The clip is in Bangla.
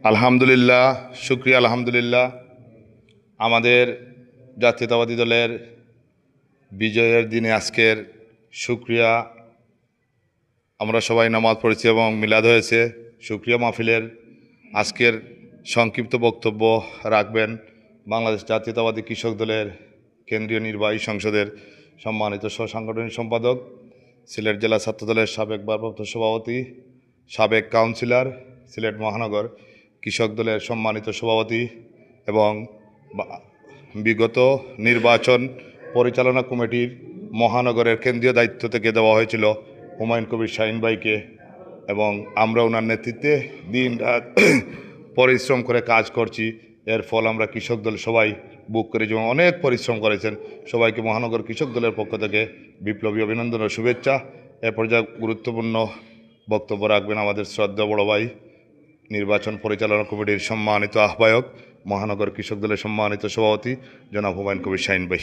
আলহামদুলিল্লাহ, শুকরিয়া। আলহামদুলিল্লাহ, আমাদের জাতীয়তাবাদী দলের বিজয়ের দিনে আজকের শুকরিয়া। আমরা সবাই নামাজ পড়েছি এবং মিলাদ হয়েছে। শুকরিয়া মাহফিলের আজকের সংক্ষিপ্ত বক্তব্য রাখবেন বাংলাদেশ জাতীয়তাবাদী কৃষক দলের কেন্দ্রীয় নির্বাহী সংসদের সম্মানিত সাংগঠনিক সম্পাদক, সিলেট জেলা ছাত্রদলের সাবেক ভারপ্রাপ্ত সভাপতি, সাবেক কাউন্সিলর, সিলেট মহানগর কৃষক দলের সম্মানিত সভাপতি এবং বিগত নির্বাচন পরিচালনা কমিটির মহানগরের কেন্দ্রীয় দায়িত্ব থেকে দেওয়া হয়েছিল হুমায়ুন কবির শাহীন ভাইকে, এবং আমরা ওনার নেতৃত্বে দিন রাত পরিশ্রম করে কাজ করছি। এর ফল আমরা কৃষক দল সবাই বুক করে, যেমন অনেক পরিশ্রম করেছেন। সবাইকে মহানগর কৃষক দলের পক্ষ থেকে বিপ্লবী অভিনন্দন ও শুভেচ্ছা। এ পর্যায়ে গুরুত্বপূর্ণ বক্তব্য রাখবেন আমাদের শ্রদ্ধা বড় ভাই, নির্বাচন পরিচালনা কমিটির সম্মানিত আহ্বায়ক, মহানগর কৃষক দলের সম্মানিত সভাপতি জনাব হুমায়ুন কবির শাহীন ভাই।